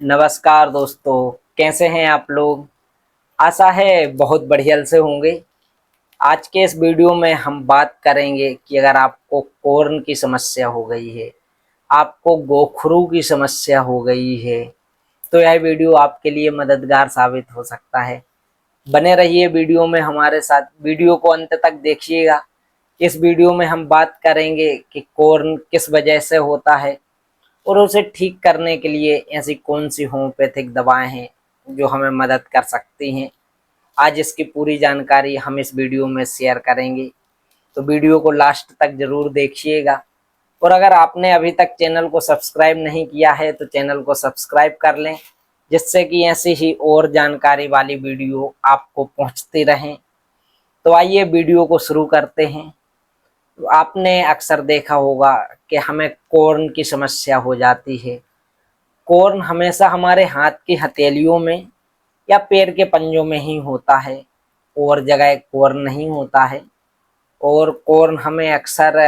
नमस्कार दोस्तों, कैसे हैं आप लोग। आशा है बहुत बढ़िया से होंगे। आज के इस वीडियो में हम बात करेंगे कि अगर आपको कोर्न की समस्या हो गई है, आपको गोखरू की समस्या हो गई है, तो यह वीडियो आपके लिए मददगार साबित हो सकता है। बने रहिए वीडियो में हमारे साथ, वीडियो को अंत तक देखिएगा। इस वीडियो में हम बात करेंगे कि कोर्न किस वजह से होता है और उसे ठीक करने के लिए ऐसी कौन सी होम्योपैथिक दवाएं हैं जो हमें मदद कर सकती हैं। आज इसकी पूरी जानकारी हम इस वीडियो में शेयर करेंगे, तो वीडियो को लास्ट तक जरूर देखिएगा। और अगर आपने अभी तक चैनल को सब्सक्राइब नहीं किया है तो चैनल को सब्सक्राइब कर लें, जिससे कि ऐसी ही और जानकारी वाली वीडियो आपको पहुंचती रहें। तो आइए वीडियो को शुरू करते हैं। तो आपने अक्सर देखा होगा कि हमें कोर्न की समस्या हो जाती है। कोर्न हमेशा हमारे हाथ की हथेलियों में या पैर के पंजों में ही होता है, और जगह कोर्न नहीं होता है। और कोर्न हमें अक्सर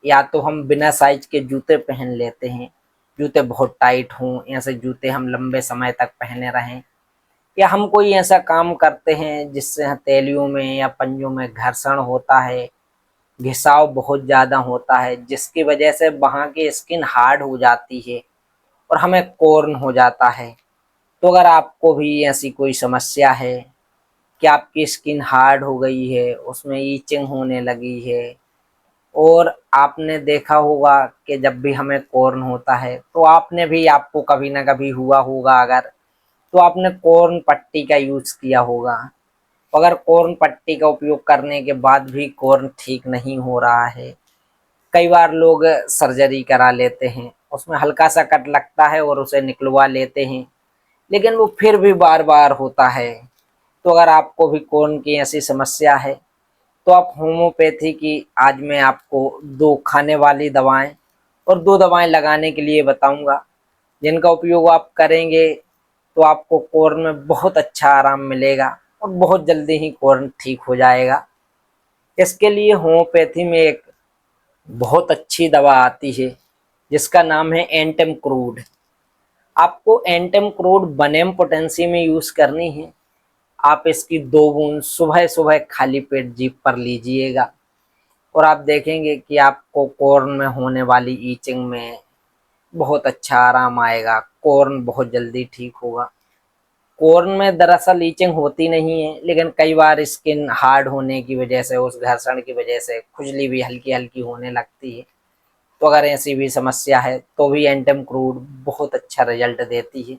या तो हम बिना साइज के जूते पहन लेते हैं, जूते बहुत टाइट हों, ऐसे जूते हम लंबे समय तक पहने रहें, या हम कोई ऐसा काम करते हैं जिससे हथेलियों में या पंजों में घर्षण होता है, घिसाव बहुत ज़्यादा होता है, जिसकी वजह से वहाँ की स्किन हार्ड हो जाती है और हमें कोर्न हो जाता है। तो अगर आपको भी ऐसी कोई समस्या है कि आपकी स्किन हार्ड हो गई है, उसमें ईचिंग होने लगी है, और आपने देखा होगा कि जब भी हमें कोर्न होता है तो आपने भी, आपको कभी ना कभी हुआ होगा अगर, तो आपने कोर्न पट्टी का यूज़ किया होगा। अगर कोर्न पट्टी का उपयोग करने के बाद भी कोर्न ठीक नहीं हो रहा है, कई बार लोग सर्जरी करा लेते हैं, उसमें हल्का सा कट लगता है और उसे निकलवा लेते हैं, लेकिन वो फिर भी बार बार होता है। तो अगर आपको भी कोर्न की ऐसी समस्या है तो आप होम्योपैथी की, आज मैं आपको दो खाने वाली दवाएं और दो दवाएं लगाने के लिए बताऊंगा, जिनका उपयोग आप करेंगे तो आपको कोर्न में बहुत अच्छा आराम मिलेगा और बहुत जल्दी ही कोर्न ठीक हो जाएगा। इसके लिए होम्योपैथी में एक बहुत अच्छी दवा आती है जिसका नाम है एंटेम क्रूड। आपको एंटेम क्रूड बनेम पोटेंसी में यूज़ करनी है। आप इसकी 2 बूंद सुबह सुबह खाली पेट जीभ पर लीजिएगा, और आप देखेंगे कि आपको कोर्न में होने वाली ईचिंग में बहुत अच्छा आराम आएगा, कोर्न बहुत जल्दी ठीक होगा। कोर्न में दरअसल ईचिंग होती नहीं है, लेकिन कई बार स्किन हार्ड होने की वजह से, उस घर्षण की वजह से खुजली भी हल्की हल्की होने लगती है। तो अगर ऐसी भी समस्या है तो भी एंटेम क्रूड बहुत अच्छा रिजल्ट देती है।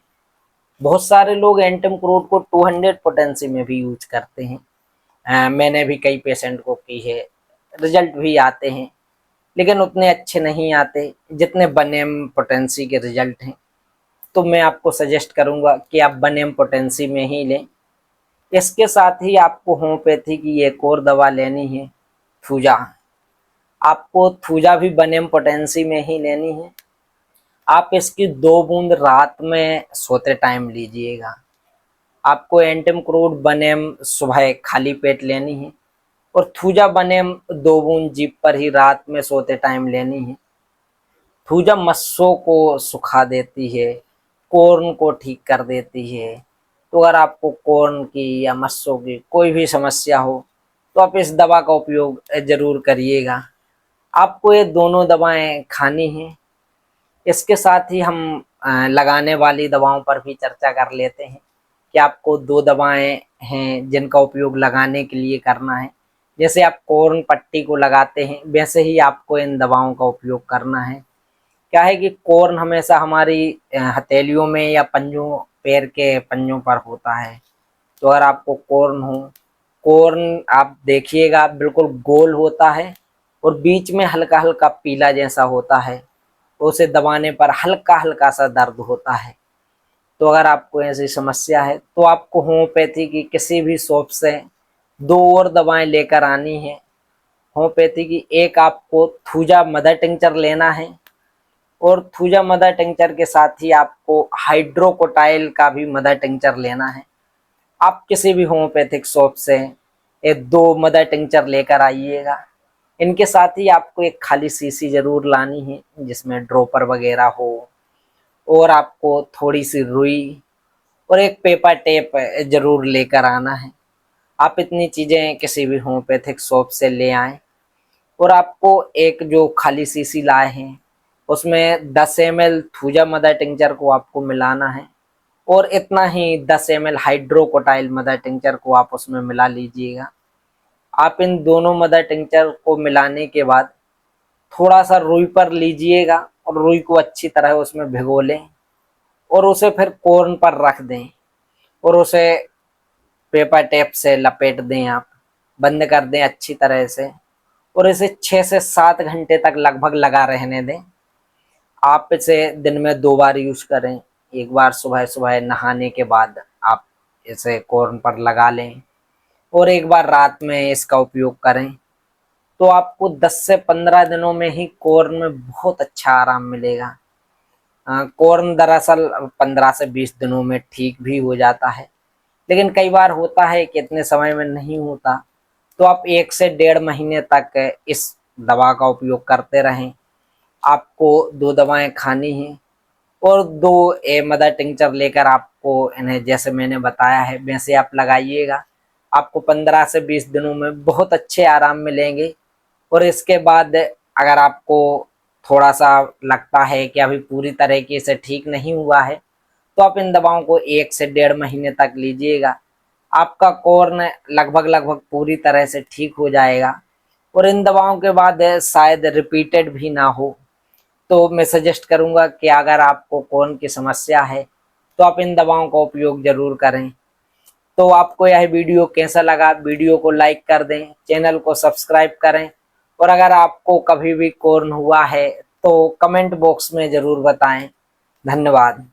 बहुत सारे लोग एंटेम क्रूड को 200 पोटेंसी में भी यूज करते हैं। मैंने भी कई पेशेंट को की है, रिजल्ट भी आते हैं, लेकिन उतने अच्छे नहीं आते जितने बनेम पोटेंसी के रिजल्ट हैं। तो मैं आपको सजेस्ट करूंगा कि आप बनेम पोटेंसी में ही लें। इसके साथ ही आपको होम्योपैथी की एक और दवा लेनी है, थूजा। आपको थूजा भी बनेम पोटेंसी में ही लेनी है। आप इसकी 2 बूंद रात में सोते टाइम लीजिएगा। आपको एंटेम क्रूड बनेम सुबह खाली पेट लेनी है, और थूजा बनेम 2 बूंद जीभ पर ही रात में सोते टाइम लेनी है। थूजा मस्सों को सुखा देती है, कोर्न को ठीक कर देती है। तो अगर आपको कोर्न की या मस्सों की कोई भी समस्या हो तो आप इस दवा का उपयोग जरूर करिएगा। आपको ये दोनों दवाएं खानी हैं। इसके साथ ही हम लगाने वाली दवाओं पर भी चर्चा कर लेते हैं कि आपको दो दवाएं हैं जिनका उपयोग लगाने के लिए करना है। जैसे आप कोर्न पट्टी को लगाते हैं, वैसे ही आपको इन दवाओं का उपयोग करना है। क्या है कि कोर्न हमेशा हमारी हथेलियों में या पंजों, पैर के पंजों पर होता है। तो अगर आपको कोर्न हो, कोर्न आप देखिएगा बिल्कुल गोल होता है और बीच में हल्का हल्का पीला जैसा होता है, तो उसे दबाने पर हल्का हल्का सा दर्द होता है। तो अगर आपको ऐसी समस्या है तो आपको होम्योपैथी की किसी भी शॉप से दो और दवाएं लेकर आनी है। होम्योपैथी की एक आपको थूजा मदर टिंचर लेना है, और थूजा मदर टिंचर के साथ ही आपको हाइड्रोकोटाइल का भी मदर टिंचर लेना है। आप किसी भी होम्योपैथिक शॉप से ये दो मदर टिंचर लेकर आइएगा। इनके साथ ही आपको एक खाली शीशी जरूर लानी है जिसमें ड्रॉपर वगैरह हो, और आपको थोड़ी सी रुई और एक पेपर टेप जरूर लेकर आना है। आप इतनी चीजें किसी भी होम्योपैथिक शॉप से ले आएं। और आपको एक जो खाली शीशी लाए हैं उसमें 10 ml थूजा मदर टिंचर को आपको मिलाना है और इतना ही 10 ml हाइड्रोकोटाइल मदर टिंचर को आप उसमें मिला लीजिएगा। आप इन दोनों मदर टिंचर को मिलाने के बाद थोड़ा सा रुई पर लीजिएगा और रुई को अच्छी तरह उसमें भिगो लें और उसे फिर कोर्न पर रख दें और उसे पेपर टेप से लपेट दें। आप बंद कर दें अच्छी तरह से और इसे 6 से 7 घंटे तक लगभग लगा रहने दें। आप इसे दिन में 2 बार यूज करें। एक बार सुबह सुबह नहाने के बाद आप इसे कोर्न पर लगा लें और एक बार रात में इसका उपयोग करें। तो आपको 10 से 15 दिनों में ही कोर्न में बहुत अच्छा आराम मिलेगा। कोर्न दरअसल 15 से 20 दिनों में ठीक भी हो जाता है, लेकिन कई बार होता है कि इतने समय में नहीं होता। तो आप 1 से 1.5 महीने तक इस दवा का उपयोग करते रहें। आपको 2 दवाएं खानी हैं और 2 मदर टिंचर लेकर आपको इन्हें जैसे मैंने बताया है वैसे आप लगाइएगा। आपको 15 से 20 दिनों में बहुत अच्छे आराम मिलेंगे। और इसके बाद अगर आपको थोड़ा सा लगता है कि अभी पूरी तरीके से ठीक नहीं हुआ है तो आप इन दवाओं को 1 से 1.5 महीने तक लीजिएगा। आपका कोर्न लगभग लगभग पूरी तरह से ठीक हो जाएगा और इन दवाओं के बाद शायद रिपीटेड भी ना हो। तो मैं सजेस्ट करूंगा कि अगर आपको कोर्न की समस्या है तो आप इन दवाओं का उपयोग जरूर करें। तो आपको यह वीडियो कैसा लगा, वीडियो को लाइक कर दें, चैनल को सब्सक्राइब करें और अगर आपको कभी भी कोर्न हुआ है तो कमेंट बॉक्स में ज़रूर बताएं। धन्यवाद।